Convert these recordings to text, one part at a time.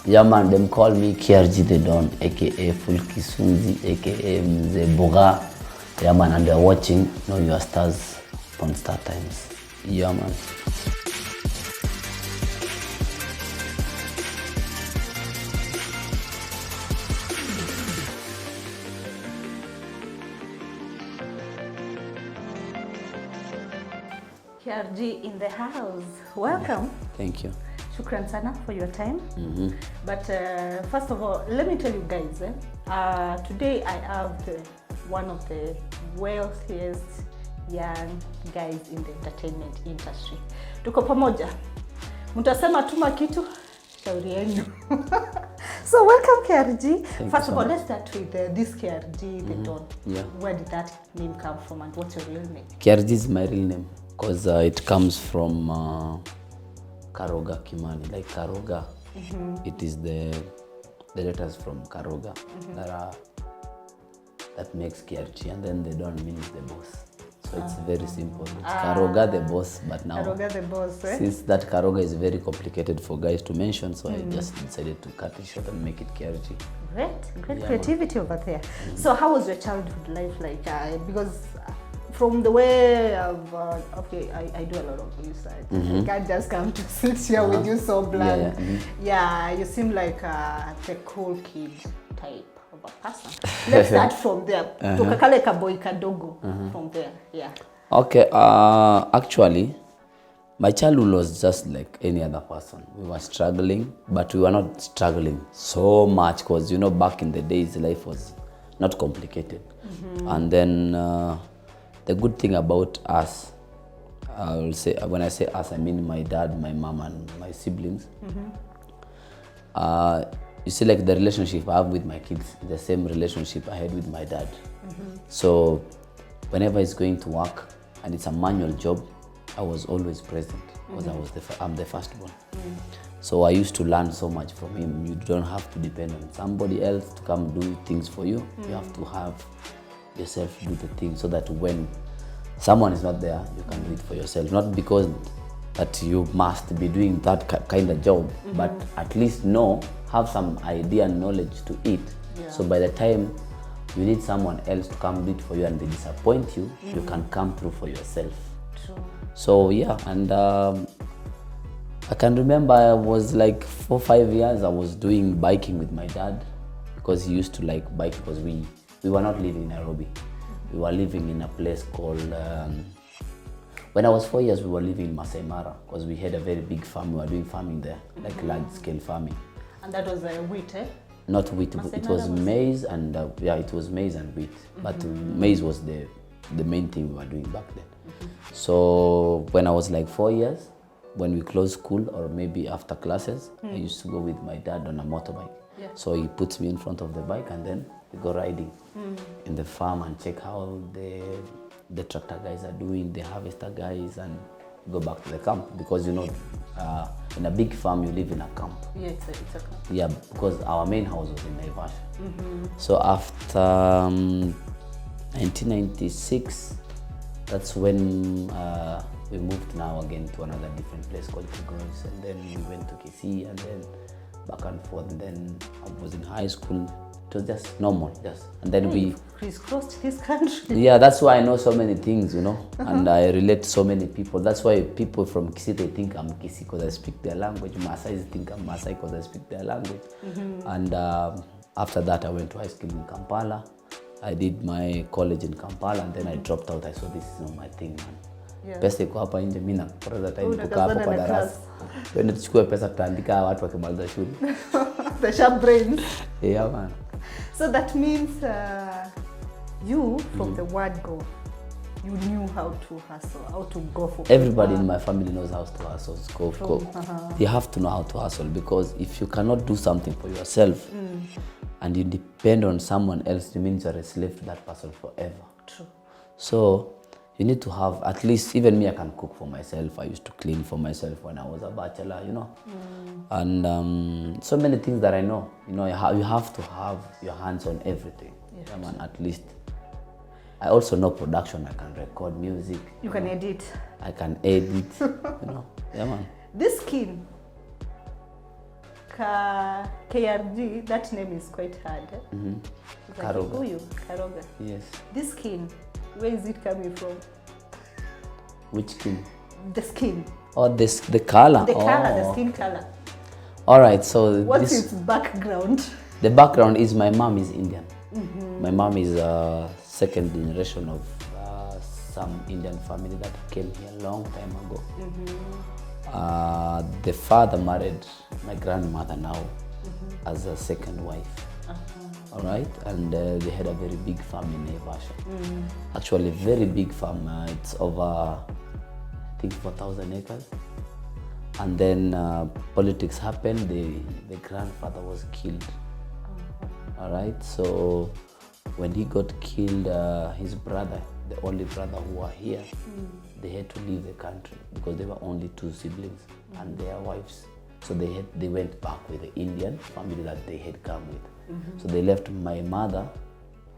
Yeah man, them call me KRG The Don, aka Full Kisunzi, aka Mzeboga. Yeah man, and they're watching Know Your Stars on Star Times. Yeah man. KRG in the house. Welcome. Thank you. Shukran sana for your time. But first of all, let me tell you guys, today I have one of the wealthiest young guys in the entertainment industry. Tuko pamoja. Mtasema tuma kitu, shauri yenu. So welcome KRG. First of all, let's start with this KRG The Don. Yeah. Where did that name come from and what's your real name? KRG is my real name because it comes from Karoga Kimani, like Karoga. It is the letters from Karoga that makes KRG, and then the Don means the boss. So it's very simple. It's Karoga the boss, but now Karoga the boss, eh? since that Karoga is very complicated for guys to mention, so I just decided to cut it short and make it KRG. Great creativity over there. So how was your childhood life like? Because from the way I've, I do a lot of research. I can't just come to sit here with you so blunt. Yeah, you seem like the cool kid type of a person. Let's start from there. Tukakale kaboy kadogo from there. Yeah. Okay, actually, my childhood was just like any other person. We were struggling, but we were not struggling so much because, you know, back in the days, life was not complicated. And then the good thing about us, I will say, when I say us, I mean my dad, my mom, and my siblings. You see, like the relationship I have with my kids, the same relationship I had with my dad. So whenever he's going to work and it's a manual job, I was always present because I'm the firstborn. So I used to learn so much from him. You don't have to depend on somebody else to come do things for you. You have to have yourself do the thing so that when someone is not there, you can do it for yourself. Not because that you must be doing that kind of job, but at least have some idea and knowledge to it. So by the time you need someone else to come do it for you and they disappoint you, you can come through for yourself. True. So yeah, and I can remember I was like 4 or 5 years I was doing biking with my dad because he used to like bike because we were not living in Nairobi. We were living in a place called, when I was 4 years, we were living in Masai Mara because we had a very big farm. We were doing farming there, like large scale farming. And that was wheat, eh? Not wheat, it was maize and, it was maize and wheat. But maize was the main thing we were doing back then. So when I was like 4 years, when we closed school or maybe after classes, I used to go with my dad on a motorbike. Yeah. So he puts me in front of the bike and then we go riding in the farm and check how the tractor guys are doing, the harvester guys, and go back to the camp because, you know, in a big farm you live in a camp. Yeah, it's a camp. Yeah, because our main house was in Naivasha. So after 1996, that's when we moved now again to another different place called Tigos, and then we went to KICC and then back and forth, and then I was in high school. It was just normal, and then we crisscrossed this country. Yeah, that's why I know so many things, you know, and I relate to so many people. That's why people from KICC, they think I'm KICC because I speak their language. Maasais think I'm Maasai because I speak their language. And after that, I went to high school in Kampala. I did my college in Kampala, and then I dropped out. I saw this is not my thing, man. Pesa iko hapa nje, mimi napoteza time kukaa hapo kwa darasa. Twende tuchukue pesa tutaandika watu wakimaliza shule. The sharp brains. Yeah, man. So that means you, from the word go, you knew how to hustle, how to go for Everybody in my family knows how to hustle. You have to know how to hustle because if you cannot do something for yourself and you depend on someone else, it means you're a slave to that person forever. True. So you need to have, at least, even me, I can cook for myself. I used to clean for myself when I was a bachelor, you know. And so many things that I know. You know, you have to have your hands on everything. Yeah, man, at least. I also know production. I can record music. You can edit. I can edit, you know. Yeah, man. This skin, KRG, that name is quite hard. Karoga. Karoga. Yes. This skin, where is it coming from? Which skin? The skin. Oh, the color. The color, the skin color. All right, so what's its background? The background is my mom is Indian. My mom is second generation of some Indian family that came here a long time ago. The father married my grandmother now as a second wife. All right, and they had a very big farm in Naivasha. Actually, very big farm. It's over, I think, 4,000 acres. And then politics happened. The grandfather was killed. All right, so when he got killed, his brother, the only brother who were here, they had to leave the country because they were only 2 siblings and their wives. So they went back with the Indian family that they had come with. So they left my mother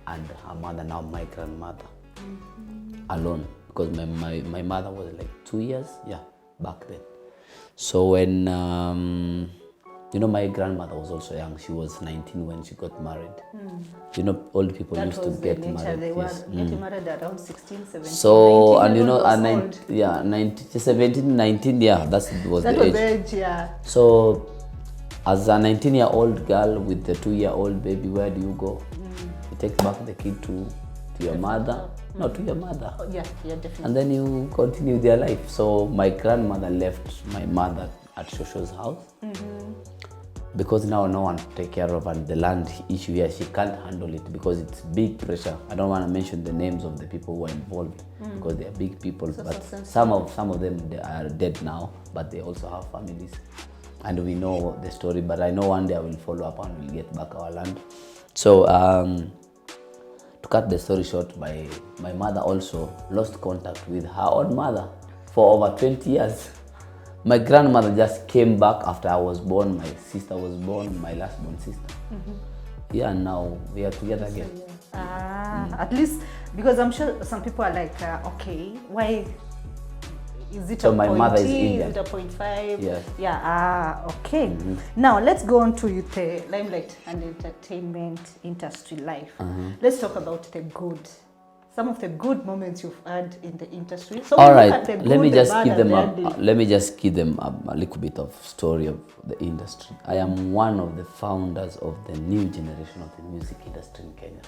and her mother, now my grandmother, alone, because my mother was like 2 years, back then. So when, my grandmother was also young. She was 19 when she got married. Old people that used to get married. They were getting married around 16, 17, so, 19, and 17, 19, that was the age. Yeah. So, as a 19-year-old girl with a 2-year-old baby, where do you go? You take back the kid to your mother, not to your mother. Oh, yeah, definitely. And then you continue their life. So my grandmother left my mother at Shosho's house because now no one to take care of, and the land issue here, she can't handle it because it's big pressure. I don't want to mention the names of the people who are involved because they are big people, but some of them, they are dead now, but they also have families. And we know the story, but I know one day I will follow up and we'll get back our land. So, to cut the story short, my mother also lost contact with her own mother for over 20 years. My grandmother just came back after I was born, my sister was born, my last born sister. And now we are together again. At least, because I'm sure some people are like, okay, why? Is it so a my point mother is T? Indian. Is it a 0.5? Yes. Okay. Now let's go on to the limelight and entertainment industry life. Let's talk about the good. Some of the good moments you've had in the industry. So all right, let me just give them a little bit of story of the industry. I am one of the founders of the new generation of the music industry in Kenya.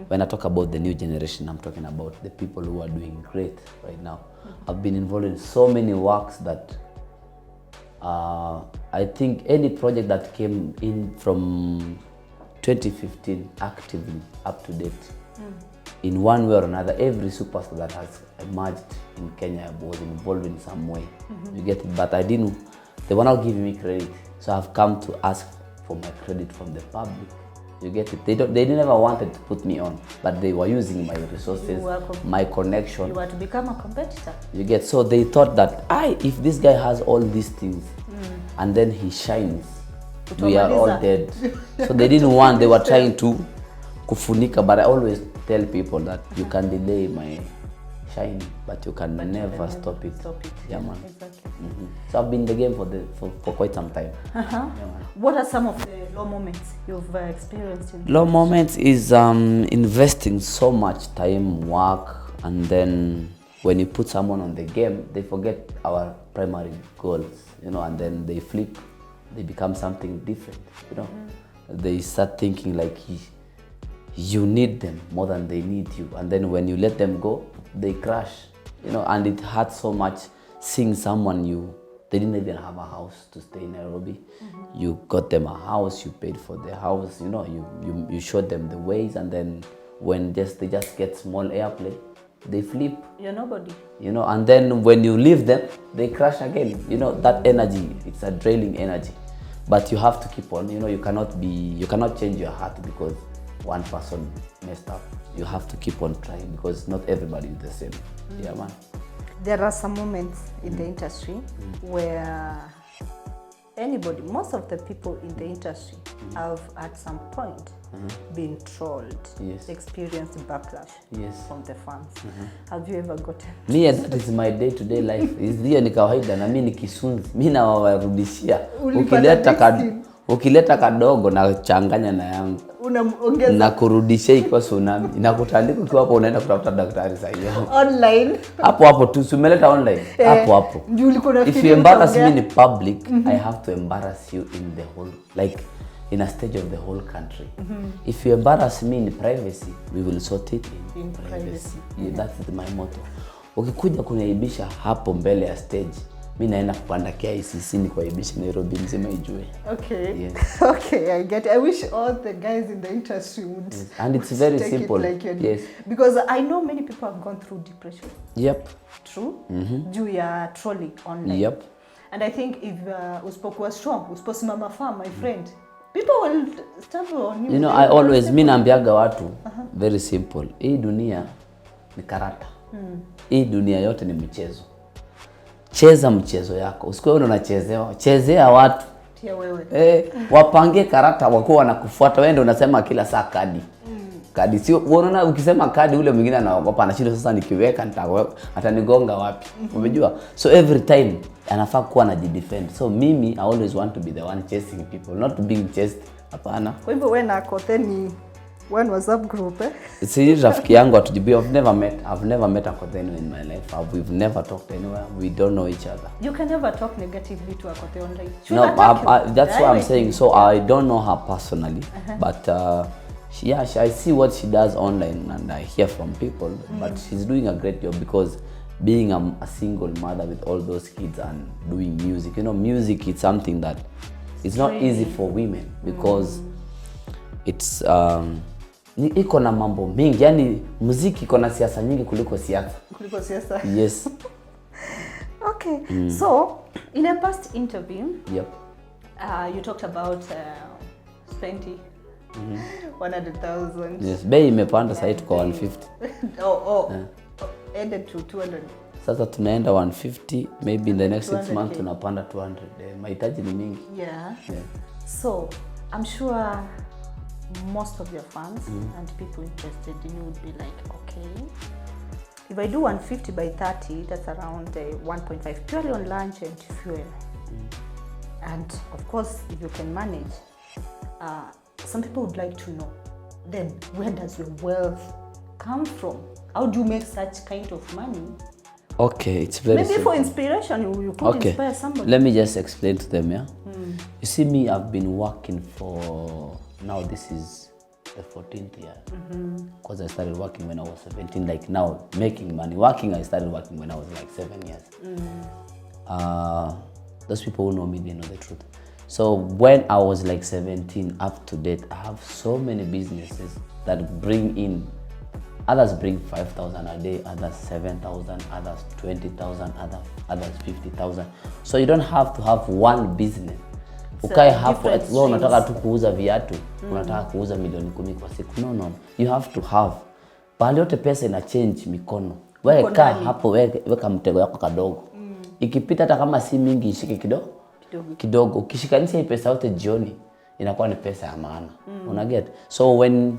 When I talk about the new generation, I'm talking about the people who are doing great right now. I've been involved in so many works that I think any project that came in from 2015 actively up to date, in one way or another, every superstar that has emerged in Kenya was involved in some way. You get it? But they were not giving me credit. So I've come to ask for my credit from the public. You get it? They never wanted to put me on, but they were using my resources, my connection. You were to become a competitor. You get? So they thought that, if this guy has all these things and then he shines, we are all dead. So they didn't want, they were trying to kufunika, but I always tell people that you can delay my shine, but you can never stop it. Yeah, man. Exactly. So I've been in the game for quite some time. What are some of the low moments you've experienced? Low moments is investing so much time, work, and then when you put someone on the game, they forget our primary goals, and then they flip, they become something different, They start thinking like you need them more than they need you, and then when you let them go, they crash, and it hurts so much seeing someone they didn't even have a house to stay in Nairobi. You got them a house, you paid for their house, you showed them the ways, and then when they just get small airplay, they flip. You're nobody. And then when you leave them, they crash again. That energy, it's a draining energy. But you have to keep on, you cannot change your heart because one person messed up. You have to keep on trying because not everybody is the same. Yeah, man. There are some moments in the industry where most of the people in the industry have at some point been trolled, experienced backlash from the fans. Have you ever gotten? Me, that is my day-to-day life. Hiyo ni kawaida na mimi ni kisunzi. Mimi nawarudishia. Ukileta kadogo na changanya na yangu. Unaongeza. Na kurudisha ikiwa tsunami. Inakutandika ukiwa hapo unaenda kutafuta daktari sasa hiyo. Online. Hapo tu umeleta online. Hapo. If you embarrass me in public, I have to embarrass you in the whole, like in a stage of the whole country. If you embarrass me in privacy, we will sort it in privacy. Yeah, that's my motto. Ukikuja kuniaibisha hapo mbele ya stage, mimi naenda kupanda KICC nikuaibishe Nairobi mzima ijue. Okay. Yes. Okay, I get it. I wish all the guys in the industry would. Yes. And it's very simple. Like yes. Because I know many people have gone through depression. Yep. True. Due ya trolling online. Yep. And I think if usipokuwa strong, usiposimama firm, my friend, people will stumble on you. You know, I always mimi naambiaga watu very simple. Hii dunia ni karata. Hii dunia yote ni mchezo. Cheza mchezo yako. Usikuwe unachezewa. Chezea watu. Tia wewe. Wapangie karata wako wanakufuata. Wewe ndio unasema kila saa kadi. Kadi sio unaona ukisema kadi ule mwingine anaogopa anashinda sasa nikiweka atanigonga wapi. Umejua? So every time anafaa kuwa anajidefend. So mimi I always want to be the one chasing people, not being chased. Hapana. Kwa hivyo wewe na Akothee ni one WhatsApp group Si rafiki yangu atujibi. I've never met Akothee in my life. We've never talked anywhere. We don't know each other. You can never talk negatively to Akothee online. No, that's what I'm saying. So I don't know her personally, but I see what she does online and I hear from people. But she's doing a great job because being a single mother with all those kids and doing music, you know, music is something that it's not easy for women because it's iko na mambo mingi, yani muziki iko na siasa nyingi kuliko siasa. Yes. Okay. So in a past interview, yep, you talked about spending 100,000. Yes, bei imepanda sasa tuko 150. Ended to 200. Sasa tunaenda 150, maybe in the next 6 months tunapanda 200. Mahitaji ni mingi. Yeah. So I'm sure most of your fans and people interested in you would be like, okay, if I do 150 by 30, that's around 1.5 purely on lunch and fuel. And of course, if you can manage, some people would like to know, then where does your wealth come from? How do you make such kind of money? Okay, it's very maybe simple. For inspiration, you could inspire somebody. Let me just explain to them, yeah? You see me, I've been working for, now this is the 14th year. Because I started working when I was 17, like now, making money. I started working when I was like 7 years. Those people who know me, they know the truth. So when I was like 17, up to date, I have so many businesses that bring in. Others bring 5,000 a day, others 7,000, others 20,000, others 50,000. So you don't have to have one business. Ukae hapo wewe unataka tu kuuza viatu, unataka kuuza milioni 10 kwa siku. No. You have to have. Pale yote pesa ina change mikono. Wewe kaa hapo weka mtego yako kadogo. Ikipita hata kama si mingi ishike kidogo. Ukishikanisha hii pesa yote jioni inakuwa ni pesa ya maana. Una get? So when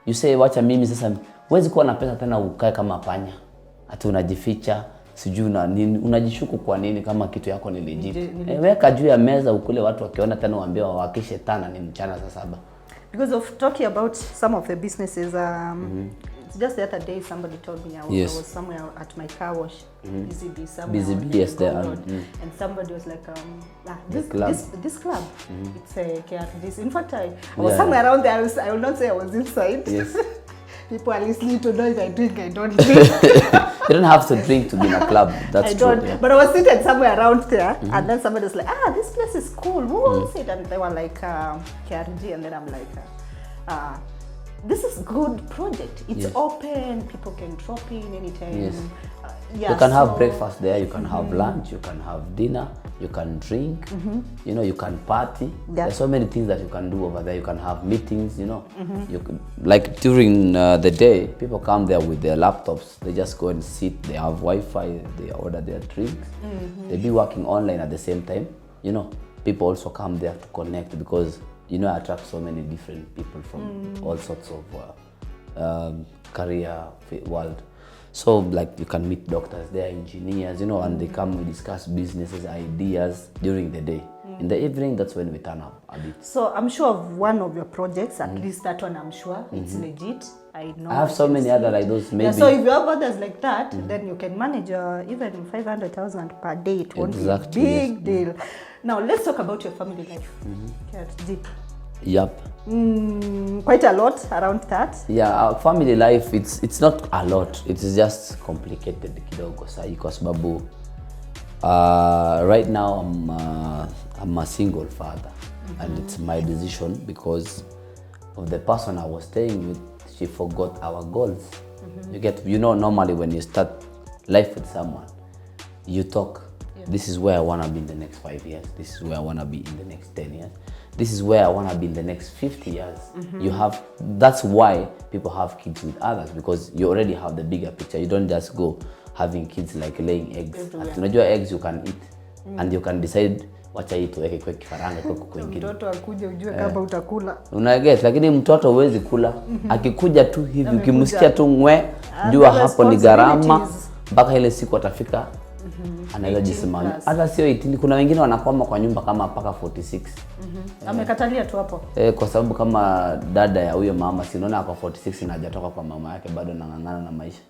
you say wacha mimi sasa huwezi kuwa na pesa tena ukae kama panya. Ati unajificha, sijui na nini, unajishuku kwa nini kama kitu yako ni legit. Weka juu ya meza ukule watu wakiona tena waambie wawakishe tana ni mchana saa 7. Because of talking about some of the businesses, just the other day somebody told me I was somewhere at my car wash, Busy, yes, there are. And somebody was like, this club, it's a KRG. In fact, I was somewhere around there. I will not say I was inside. Yes. People are listening to know if I drink, I don't drink. You don't have to drink to be in a club. That's true. I don't. Yeah. But I was seated somewhere around there, and then somebody was like, this place is cool. Who owns it? And they were like, KRG. And then I'm like, this is good project. It's open. People can drop in anytime. Yes. You can have breakfast there. You can have lunch. You can have dinner. You can drink. You know, you can party. There's so many things that you can do over there. You can have meetings. You know, you can, like during the day, people come there with their laptops. They just go and sit. They have Wi-Fi. They order their drinks. They be working online at the same time. You know, people also come there to connect because you know I attract so many different people from all sorts of career world. So like you can meet doctors, they are engineers, you know, and they come and discuss businesses, ideas during the day. In the evening, that's when we turn up a bit. So I'm sure of one of your projects, at least that one I'm sure it's legit. I know. I have so many other like those. Maybe. Yeah, so if you have others like that, then you can manage even 500,000 per day. It won't be a big deal. Now let's talk about your family life. KRG. Yep. Quite a lot around that. Yeah, our family life, it's not a lot. It is just complicated kidogo sahi kwa sababu right now I'm a single father, and it's my decision because of the person I was staying with. She forgot our goals. You know, normally when you start life with someone, you talk. This is where I want to be in the next 5 years. This is where I want to be in the next 10 years. This is where I want to be in the next 50 years. That's why people have kids with others, because you already have the bigger picture. You don't just go having kids like laying eggs. Unajua eggs you can eat and you can decide wacha hii tuweke kwa kifaranga kwa kwingine. Mtoto akuje ujue kama utakula. Unaget, lakini mtoto huwezi kula. Akikuja tu hivi ukimsikia tu ngwe, jua hapo ni gharama mpaka ile siku atafika. Anaweza jisimamia. Hata sio 18, kuna wengine wanakwama kwa nyumba kama mpaka 46. Amekatalia tu hapo. Kwa sababu kama dada ya huyo mama, si unaona ako 46 na hajatoka kwa mama yake, bado anang'ang'ana na maisha.